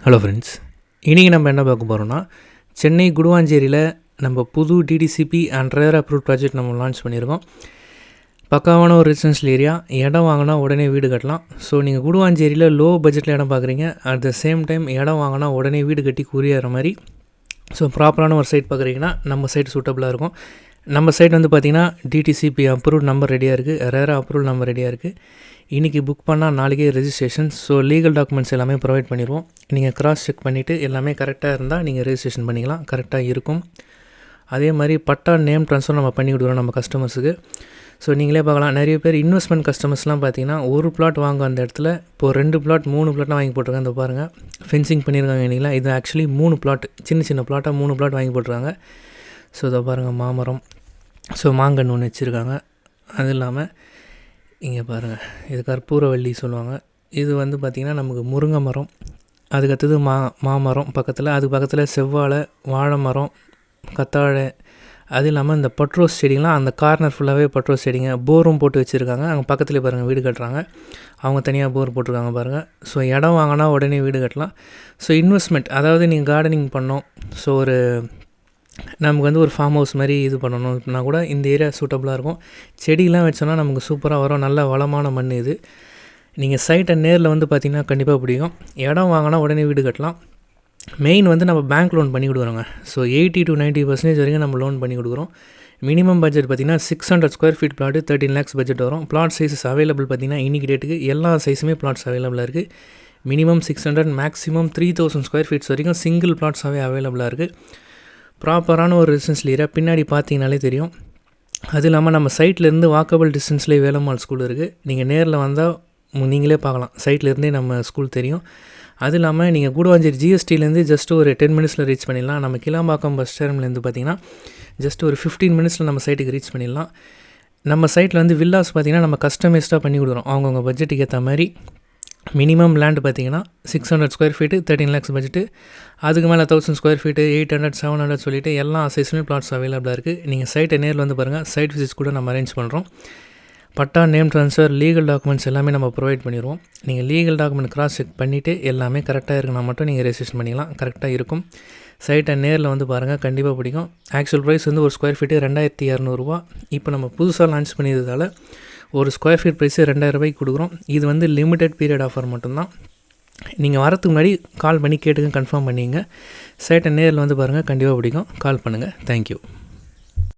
Hello friends, இன்றைக்கி நம்ம என்ன பார்க்க போகிறோம்னா, சென்னை குடுவாஞ்சேரியில் நம்ம புது DTCP and rare approve project நம்ம லான்ச் பண்ணியிருக்கோம். பக்காவான ஒரு ரெசிடென்ஷியல் ஏரியா. இடம் வாங்கினா உடனே வீடு கட்டலாம். ஸோ நீங்கள் குடுவாஞ்சேரியில் லோ பட்ஜெட்டில் இடம் பார்க்குறீங்க, அட் த சேம் டைம் இடம் வாங்கினா உடனே வீடு கட்டி குறியாகிற மாதிரி ஸோ ப்ராப்பரான ஒரு சைட் பார்க்குறீங்கன்னா நம்ம சைட் சூட்டபுளாக இருக்கும். நம்ம சைட் வந்து பார்த்திங்கன்னா டிடிசிபி அப்ரூவ் நம்பர் ரெடியாக இருக்குது, ரேர் அப்ரூவல் நம்பர் ரெடியாக இருக்குது. இன்றைக்கி புக் பண்ணால் நாளைக்கே ரெஜிஸ்ட்ரேஷன். ஸோ லீகல் டாக்குமெண்ட்ஸ் எல்லாமே ப்ரொவைட் பண்ணிடுவோம். நீங்கள் கிராஸ் செக் பண்ணிவிட்டு எல்லாமே கரெக்டாக இருந்தால் நீங்கள் ரெஜிஸ்ட்ரேஷன் பண்ணிக்கலாம், கரெக்டாக இருக்கும். அதே மாதிரி பட்டா நேம் ட்ரான்ஸ்ஃபர் நம்ம பண்ணி கொடுக்குறோம் நம்ம கஸ்டமர்ஸுக்கு. ஸோ நீங்களே பார்க்கலாம், நிறைய பேர் இன்வெஸ்ட்மெண்ட் கஸ்டமர்ஸ்லாம் பார்த்தீங்கன்னா ஒரு பிளாட் வாங்க அந்த இடத்துல இப்போது 2 பிளாட் 3 பிளாட்லாம் வாங்கி போட்டிருக்காங்க. இந்த பாருங்கள், ஃபென்சிங் பண்ணியிருக்காங்க இல்லைங்களா. இது ஆக்சுவலி 3 பிளாட், சின்ன பிளாட்டாக 3 பிளாட் வாங்கி போட்டிருக்காங்க. ஸோ இதை பாருங்கள், மாமரம், ஸோ மாங்கன்று ஒன்று வச்சுருக்காங்க. அது இல்லாமல் இங்கே பாருங்கள், இது கற்பூரவள்ளி சொல்லுவாங்க. இது வந்து பார்த்திங்கன்னா நமக்கு முருங்கை மரம், அதுக்கடுத்தது மாமரம் பக்கத்தில், அது பக்கத்தில் செவ்வாழை, வாழை மரம், கத்தாழை. அது இல்லாமல் இந்த பட்ரோஸ் செடிங்களாம் அந்த கார்னர் ஃபுல்லாகவே பட்ரோஸ் செடிங்க. போரும் போட்டு வச்சுருக்காங்க. அங்கே பக்கத்துலேயே பாருங்கள் வீடு கட்டுறாங்க, அவங்க தனியாக போர் போட்டிருக்காங்க பாருங்கள். ஸோ இடம் வாங்கினா உடனே வீடு கட்டலாம். ஸோ இன்வெஸ்ட்மெண்ட், அதாவது நீங்கள் கார்டனிங் பண்ணோம், ஸோ ஒரு நமக்கு வந்து ஒரு ஃபார்ம் ஹவுஸ் மாதிரி இது பண்ணணும்னா கூட இந்த ஏரியா சூட்டபுளாக இருக்கும். செடியெலாம் வச்சோன்னா நமக்கு சூப்பராக வரும், நல்ல வளமான மண் இது. நீங்கள் சைட்டை நேரில் வந்து பார்த்திங்கன்னா கண்டிப்பாக பிடிக்கும். இடம் வாங்கினா உடனே வீடு கட்டலாம். மெயின் வந்து நம்ம பேங்க் லோன் பண்ணி கொடுக்குறோங்க. ஸோ 80 to 90% வரைக்கும் நம்ம லோன் பண்ணி கொடுக்குறோம். மினிமம் பட்ஜெட் பார்த்திங்கன்னா 600 square feet flat 13 lakhs budget வரும். பிளாட் சைஸஸ் அவைலபிள் பார்த்திங்கன்னா இன்றைக்கி டேட்டுக்கு எல்லா சைஸுமே பிளாட்ஸ் அவைலபிளாக இருக்குது. மினிமம் 600, மேக்ஸிமம் 3000 ஸ்கொயர் ஃபீட்ஸ் வரைக்கும் சிங்கிள் பிளாட்ஸாகவே அவைலபிளாக இருக்குது. ப்ராப்பரான ஒரு ரெசிடென்ஷியல் ஏரியா, பின்னாடி பார்த்தீங்கனாலே தெரியும். அது இல்லாமல் நம்ம சைட்லேருந்து வாக்கபிள் டிஸ்டன்ஸ்லேயே வேலம்மாள் ஸ்கூல் இருக்குது. நீங்கள் நேரில் வந்தால் நீங்களே பார்க்கலாம், சைட்லேருந்தே நம்ம ஸ்கூல் தெரியும். அது இல்லாமல் நீங்கள் கூடுவாஞ்சேரி ஜிஎஸ்டிலேருந்து ஜஸ்ட் ஒரு 10 minutesல ரீச் பண்ணிடலாம். நம்ம கிளாம்பாக்கம் பஸ் ஸ்டாண்ட்லேருந்து பார்த்திங்கன்னா ஜஸ்ட் ஒரு 15 minutesல நம்ம சைட்டுக்கு ரீச் பண்ணிடலாம். நம்ம சைட்டில் வந்து வில்லாஸ் பார்த்திங்கன்னா நம்ம கஸ்டமைஸ்டாக பண்ணி கொடுக்குறோம் அவங்கவுங்க பட்ஜெட்டுக்கு ஏற்ற மாதிரி. மினிமம் லேண்டு பார்த்திங்கன்னா 600 ஸ்கொயர் ஃபீட்டு 13 lakhs பட்ஜெட்டு. அதுக்கு மேலே 1000 ஸ்கொயர் ஃபீட்டு 800, 700 சொல்லிவிட்டு எல்லா சைஸுமே பிளாட்ஸ் அவைலபிளாக இருக்குது. நீங்கள் சைட்டை நேரில் வந்து பாருங்கள், சைட் விசிட்ஸ் கூட நம்ம அரேஞ்ச் பண்ணுறோம். பட்டா நேம் ட்ரான்ஸ்ஃபர், லீகல் டாக்குமெண்ட்ஸ் எல்லாமே நம்ம ப்ரொவைட் பண்ணிடுவோம். நீங்கள் லீகல் டாக்குமெண்ட் கிராஸ் செக் பண்ணிவிட்டு எல்லாமே கரெக்டாக இருக்குன்னா மட்டும் நீங்கள் ரெஜிஸ்ட்ரேஷன் பண்ணிக்கலாம், கரெக்டாக இருக்கும். சைட்டை நேரில் வந்து பாருங்கள், கண்டிப்பாக பிடிக்கும். ஆக்சுவல் ப்ரைஸ் வந்து ஒரு ஸ்கொயர் ஃபீட்டு 2200 ரூபா. இப்போ நம்ம புதுசாக லான்ச் பண்ணியதால் ஒரு ஸ்கொயர் ஃபீட் ப்ரைஸு 2000 ரூபாய்க்கு கொடுக்குறோம். இது வந்து லிமிடெட் பீரியட் ஆஃபர் மட்டும்தான். நீங்கள் வரத்துக்கு முன்னாடி கால் பண்ணி கேட்டுங்க, கன்ஃபார்ம் பண்ணிங்க. சைட்டை நேரில் வந்து பாருங்கள், கண்டிப்பாக பிடிக்கும். கால் பண்ணுங்கள். தேங்க்யூ.